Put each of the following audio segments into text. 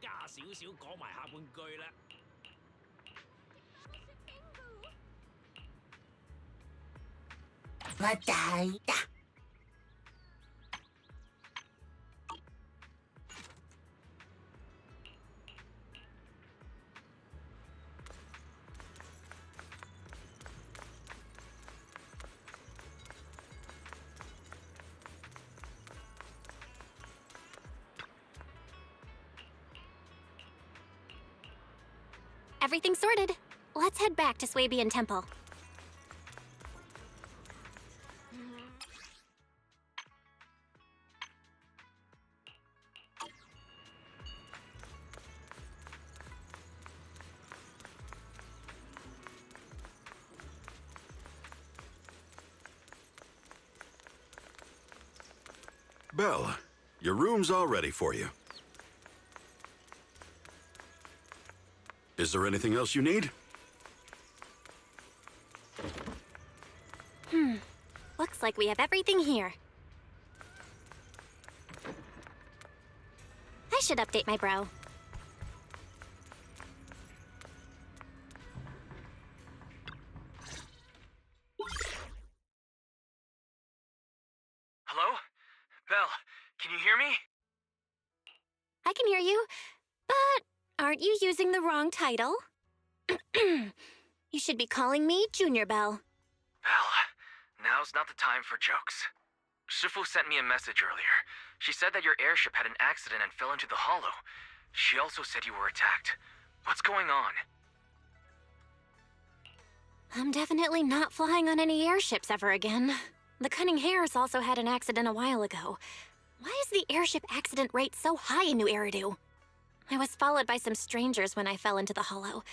加少少講埋下半句啦。我大大。Everything's sorted. Let's head back to Suibian Temple. Belle, your room's all ready for you. Is there anything else you need? Looks like we have everything here. I should update my bro. Hello? Belle, can you hear me? I can hear you, but aren't you using the wrong title? You should be calling me Junior Belle. Belle, now's not the time for jokes. Shifu sent me a message earlier. She said that your airship had an accident and fell into the hollow. She also said you were attacked. What's going on? I'm definitely not flying on any airships ever again. The Cunning Hares also had an accident a while ago. Why is the airship accident rate so high in New Eridu? I was followed by some strangers when I fell into the hollow.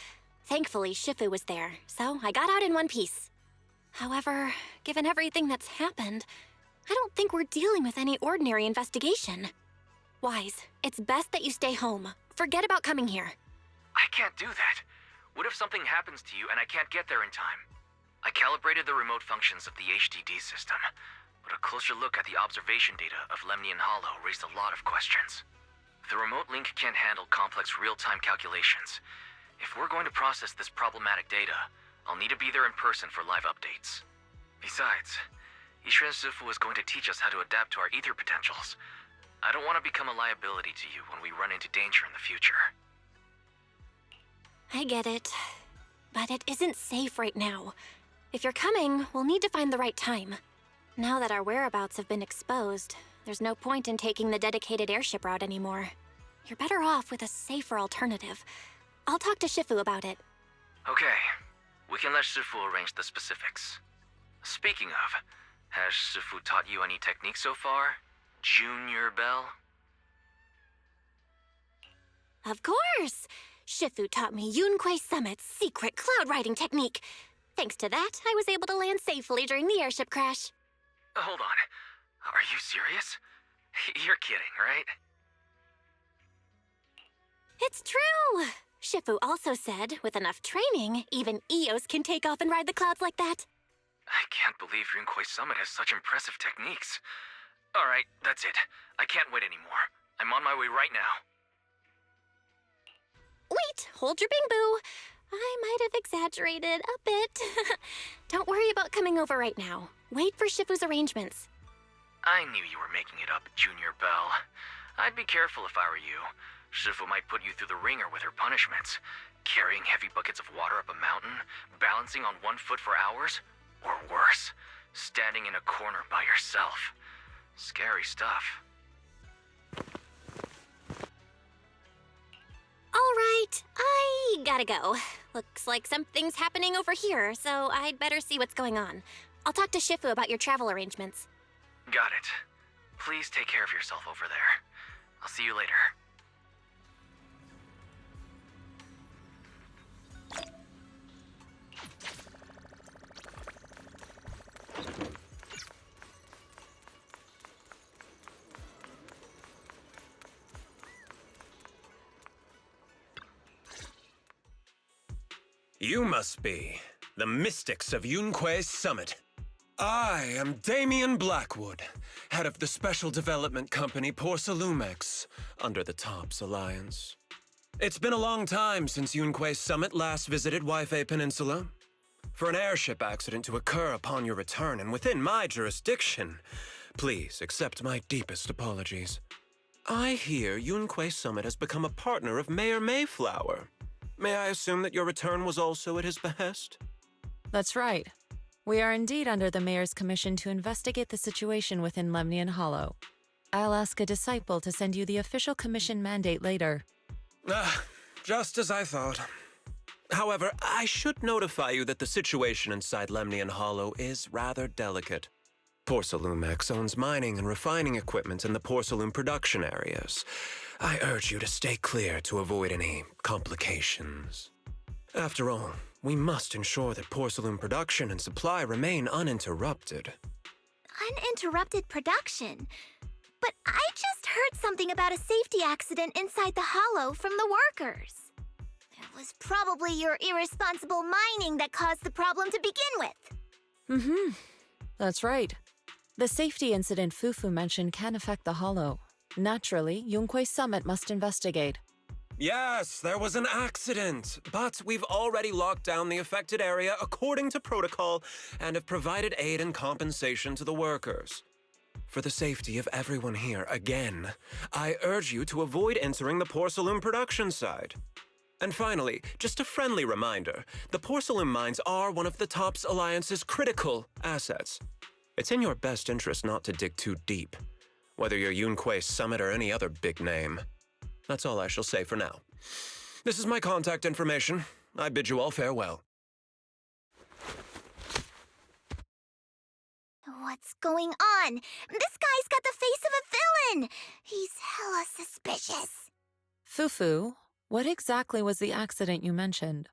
Thankfully, Shifu was there, so I got out in one piece. However, given everything that's happened, I don't think we're dealing with any ordinary investigation. Wise, it's best that you stay home. Forget about coming here. I can't do that. What if something happens to you and I can't get there in time? I calibrated the remote functions of the HDD system, but a closer look at the observation data of Lemnian Hollow raised a lot of questions. The remote link can't handle complex real-time calculations. If we're going to process this problematic data, I'll need to be there in person for live updates. Besides, Yishuan Shifu is going to teach us how to adapt to our ether potentials. I don't want to become a liability to you when we run into danger in the future. I get it, but it isn't safe right now. If you're coming, we'll need to find the right time. Now that our whereabouts have been exposed, there's no point in taking the dedicated airship route anymore. You're better off with a safer alternative. I'll talk to Shifu about it. Okay, we can let Shifu arrange the specifics. Speaking of, has Shifu taught you any techniques so far, Junior Belle? Of course! Shifu taught me Yunquei Summit's secret cloud riding technique. Thanks to that, I was able to land safely during the airship crash. Hold on. Are you serious? You're kidding, right? It's true! Shifu also said, with enough training, even Eos can take off and ride the clouds like that. I can't believe Yunquei Summit has such impressive techniques. Alright, that's it. I can't wait anymore. I'm on my way right now. Wait, hold your bing boo. I might have exaggerated a bit. Don't worry about coming over right now. Wait for Shifu's arrangements. I knew you were making it up, Junior Belle. I'd be careful if I were you. Shifu might put you through the ringer with her punishments. Carrying heavy buckets of water up a mountain, balancing on one foot for hours, or worse, standing in a corner by yourself. Scary stuff. All right, I gotta go. Looks like something's happening over here, so I'd better see what's going on. I'll talk to Shifu about your travel arrangements. Got it. Please take care of yourself over there. I'll see you later. You must be the mystics of Yunquei Summit. I am Damien Blackwood, head of the Special Development Company Porcelumex, under the Tops Alliance. It's been a long time since Yunque's summit last visited Waifei Peninsula. For an airship accident to occur upon your return and within my jurisdiction, please accept my deepest apologies. I hear Yunque's summit has become a partner of Mayor Mayflower. May I assume that your return was also at his behest? That's right. We are indeed under the Mayor's commission to investigate the situation within Lemnian Hollow. I'll ask a disciple to send you the official commission mandate later. Just as I thought. However, I should notify you that the situation inside Lemnian Hollow is rather delicate. Porcelumex owns mining and refining equipment in the porcelain production areas. I urge you to stay clear to avoid any complications. After all, we must ensure that porcelain production and supply remain uninterrupted. Uninterrupted production? But I just heard something about a safety accident inside the hollow from the workers. It was probably your irresponsible mining that caused the problem to begin with. That's right. The safety incident Fufu mentioned can affect the hollow. Naturally, Yunque's summit must investigate. Yes, there was an accident, but we've already locked down the affected area according to protocol and have provided aid and compensation to the workers. For the safety of everyone here, again, I urge you to avoid entering the porcelain production side. And finally, just a friendly reminder, the porcelain mines are one of the TOPS Alliance's critical assets. It's in your best interest not to dig too deep, whether you're Yunque's summit or any other big name. That's all I shall say for now. This is my contact information. I bid you all farewell. What's going on? This guy's got the face of a villain! He's hella suspicious. Fufu, what exactly was the accident you mentioned?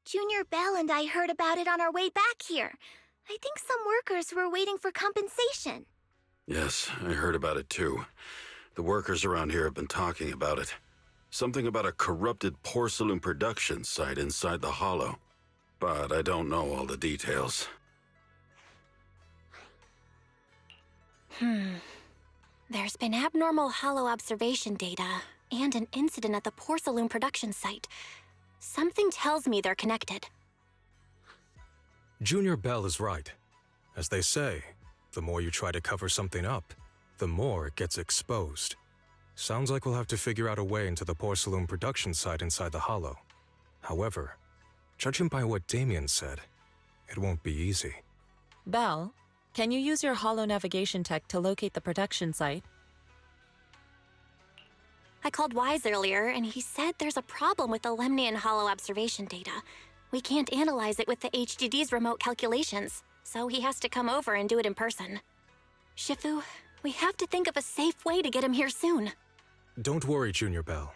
Junior Bell and I heard about it on our way back here. I think some workers were waiting for compensation. Yes, I heard about it too. The workers around here have been talking about it. Something about a corrupted porcelain production site inside the hollow. But I don't know all the details. There's been abnormal hollow observation data and an incident at the porcelain production site. Something tells me they're connected. Junior Bell is right. As they say, the more you try to cover something up, the more it gets exposed. Sounds like we'll have to figure out a way into the porcelain production site inside the hollow. However, judging by what Damien said, it won't be easy. Belle, can you use your hollow navigation tech to locate the production site? I called Wise earlier, and he said there's a problem with the Lemnian Hollow observation data. We can't analyze it with the HDD's remote calculations, so he has to come over and do it in person. Shifu, we have to think of a safe way to get him here soon. Don't worry, Junior Bell.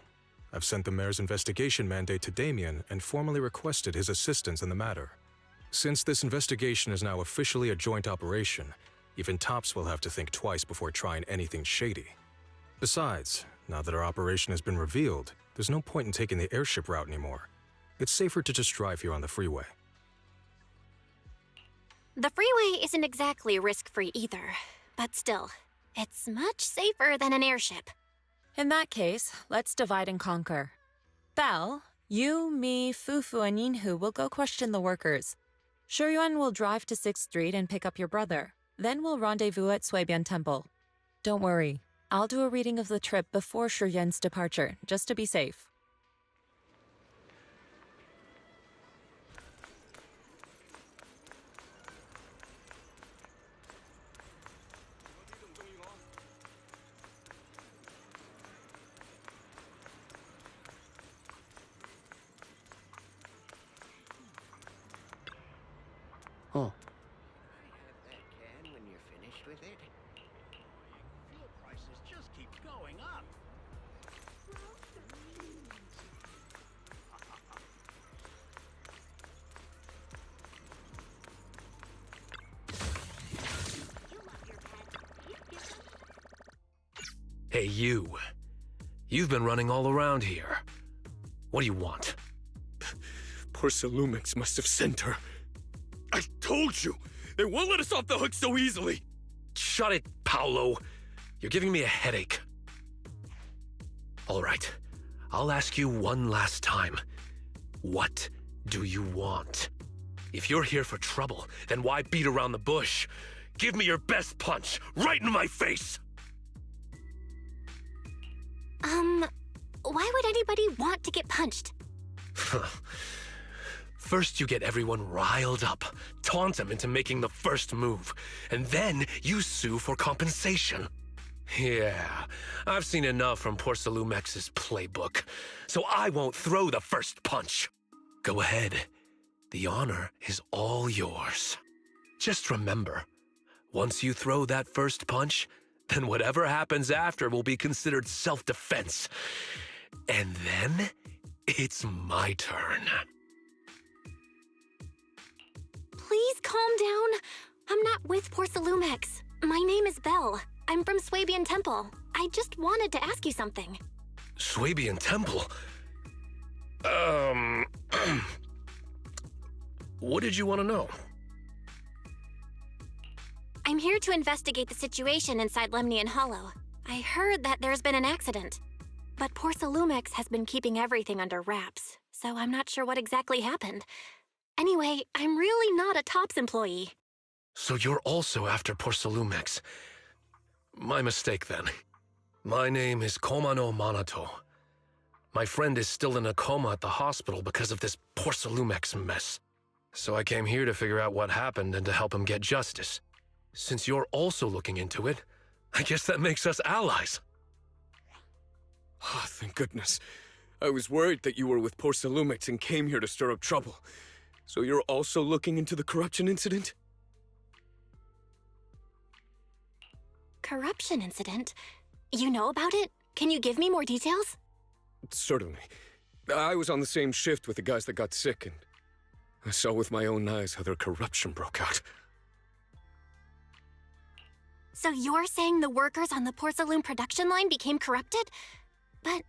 I've sent the mayor's investigation mandate to Damien and formally requested his assistance in the matter. Since this investigation is now officially a joint operation, even TOPS will have to think twice before trying anything shady. Besides, now that our operation has been revealed, there's no point in taking the airship route anymore. It's safer to just drive here on the freeway. The freeway isn't exactly risk-free either, but still, it's much safer than an airship. In that case, let's divide and conquer. Belle, you, me, Fufu, and Yinhu will go question the workers. Shuyuan will drive to 6th Street and pick up your brother. Then we'll rendezvous at Suibian Temple. Don't worry, I'll do a reading of the trip before Shuyuan's departure, just to be safe. Oh. When you're finished with it. Fuel prices just keep going up. Hey, you. You've been running all around here. What do you want? Porcelumix must have sent her. I told you! They won't let us off the hook so easily! Shut it, Paolo. You're giving me a headache. All right. I'll ask you one last time. What do you want? If you're here for trouble, then why beat around the bush? Give me your best punch, right in my face! Why would anybody want to get punched? First you get everyone riled up, taunt them into making the first move, and then you sue for compensation. Yeah, I've seen enough from Porcelumex's playbook, so I won't throw the first punch. Go ahead. The honor is all yours. Just remember, once you throw that first punch, then whatever happens after will be considered self-defense. And then, it's my turn. Please calm down. I'm not with Porcelumex. My name is Belle. I'm from Suibian Temple. I just wanted to ask you something. Suibian Temple? What did you want to know? I'm here to investigate the situation inside Lemnian Hollow. I heard that there's been an accident. But Porcelumex has been keeping everything under wraps, so I'm not sure what exactly happened. Anyway, I'm really not a TOPS employee. So you're also after Porcelumex. My mistake, then. My name is Komano Manato. My friend is still in a coma at the hospital because of this Porcelumex mess. So I came here to figure out what happened and to help him get justice. Since you're also looking into it, I guess that makes us allies. Oh, thank goodness. I was worried that you were with Porcelumex and came here to stir up trouble. So you're also looking into the corruption incident? Corruption incident? You know about it? Can you give me more details? Certainly. I was on the same shift with the guys that got sick, and I saw with my own eyes how their corruption broke out. So you're saying the workers on the porcelain production line became corrupted? But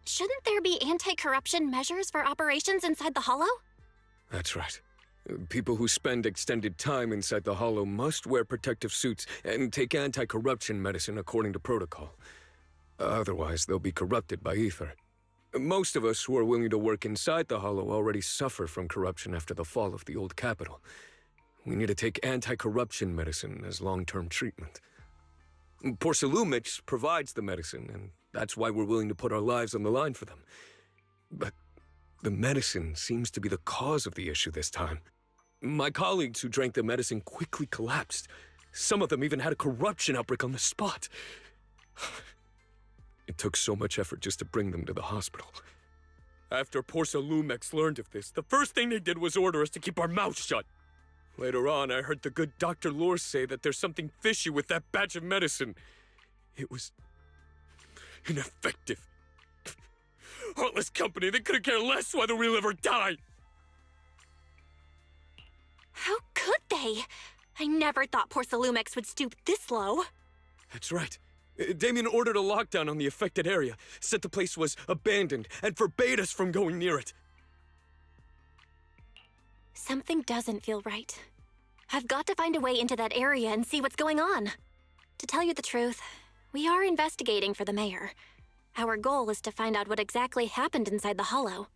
shouldn't there be anti-corruption measures for operations inside the Hollow? That's right. People who spend extended time inside the Hollow must wear protective suits and take anti-corruption medicine according to protocol. Otherwise, they'll be corrupted by ether. Most of us who are willing to work inside the Hollow already suffer from corruption after the fall of the old capital. We need to take anti-corruption medicine as long-term treatment. Porcelumix provides the medicine, and that's why we're willing to put our lives on the line for them. But the medicine seems to be the cause of the issue this time. My colleagues who drank the medicine quickly collapsed. Some of them even had a corruption outbreak on the spot. It took so much effort just to bring them to the hospital. After Porcelumix learned of this, the first thing they did was order us to keep our mouths shut. Later on, I heard the good Dr. Lore say that there's something fishy with that batch of medicine. It was ineffective. Heartless company, they couldn't care less whether we live or die. How could they? I never thought Porcelumix would stoop this low. That's right. Damien ordered a lockdown on the affected area, said the place was abandoned, and forbade us from going near it. Something doesn't feel right. I've got to find a way into that area and see what's going on. To tell you the truth, we are investigating for the mayor. Our goal is to find out what exactly happened inside the Hollow.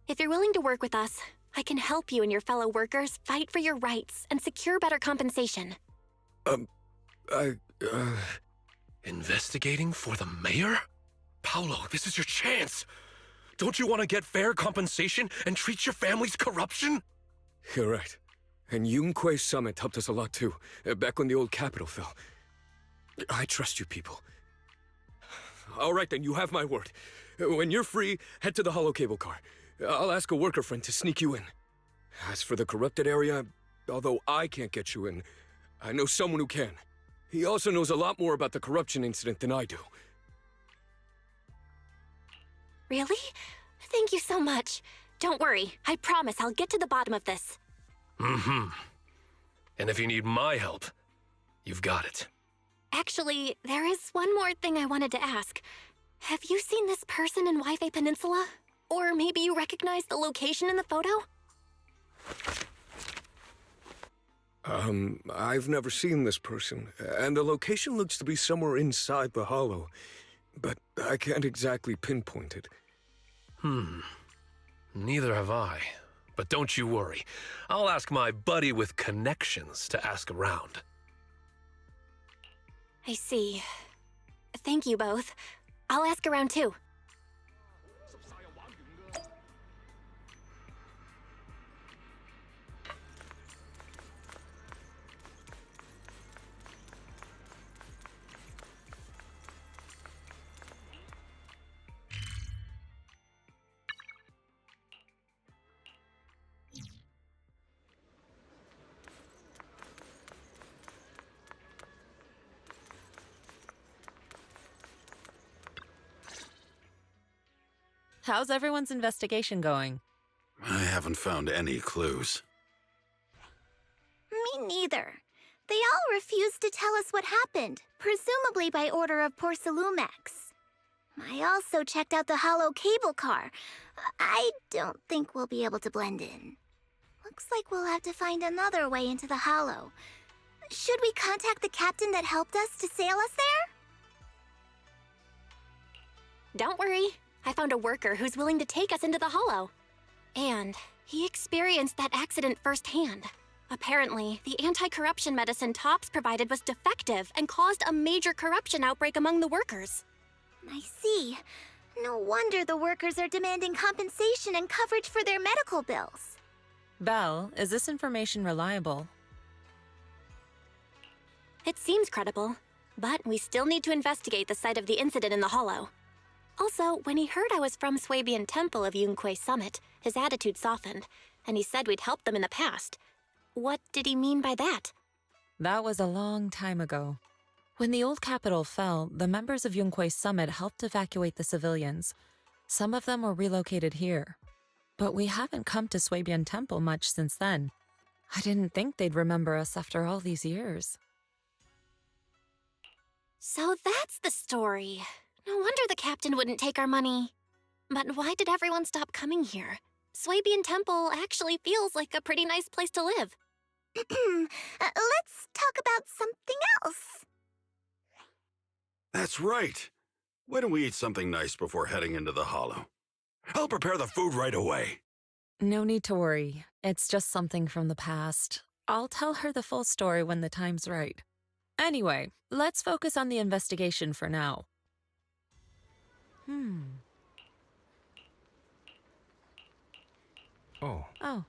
If you're willing to work with us, I can help you and your fellow workers fight for your rights and secure better compensation. Investigating for the mayor? Paolo, this is your chance. Don't you want to get fair compensation and treat your family's corruption? You're right. And Yunque's summit helped us a lot too, back when the old capital fell. I trust you people. All right then, you have my word. When you're free, head to the hollow cable car. I'll ask a worker friend to sneak you in. As for the corrupted area, although I can't get you in, I know someone who can. He also knows a lot more about the corruption incident than I do. Really? Thank you so much. Don't worry, I promise I'll get to the bottom of this. Mm-hmm. And if you need my help, you've got it. Actually, there is one more thing I wanted to ask. Have you seen this person in Waifei Peninsula? Or maybe you recognize the location in the photo? I've never seen this person, and the location looks to be somewhere inside the hollow, but I can't exactly pinpoint it. Neither have I. But don't you worry. I'll ask my buddy with connections to ask around. I see. Thank you both. I'll ask around too. How's everyone's investigation going? I haven't found any clues. Me neither. They all refused to tell us what happened, presumably by order of Porcelumex. I also checked out the hollow cable car. I don't think we'll be able to blend in. Looks like we'll have to find another way into the hollow. Should we contact the captain that helped us to sail us there? Don't worry. I found a worker who's willing to take us into the hollow. And he experienced that accident firsthand. Apparently, the anti-corruption medicine Tops provided was defective and caused a major corruption outbreak among the workers. I see. No wonder the workers are demanding compensation and coverage for their medical bills. Belle, is this information reliable? It seems credible, but we still need to investigate the site of the incident in the hollow. Also, when he heard I was from Suibian Temple of Yunque Summit, his attitude softened, and he said we'd helped them in the past. What did he mean by that? That was a long time ago. When the old capital fell, the members of Yunque Summit helped evacuate the civilians. Some of them were relocated here. But we haven't come to Suibian Temple much since then. I didn't think they'd remember us after all these years. So that's the story. No wonder the captain wouldn't take our money. But why did everyone stop coming here? Suibian Temple actually feels like a pretty nice place to live. Let's talk about something else. That's right. Why don't we eat something nice before heading into the hollow? I'll prepare the food right away. No need to worry. It's just something from the past. I'll tell her the full story when the time's right. Anyway, let's focus on the investigation for now. Oh, Oh.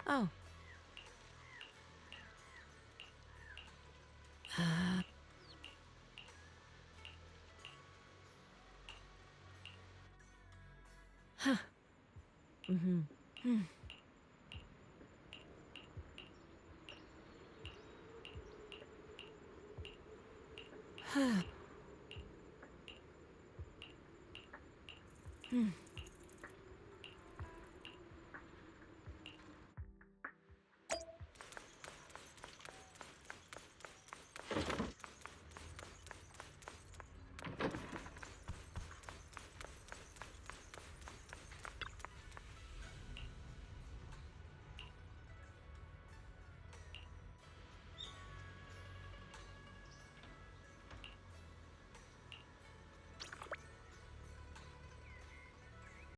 Oh. Huh.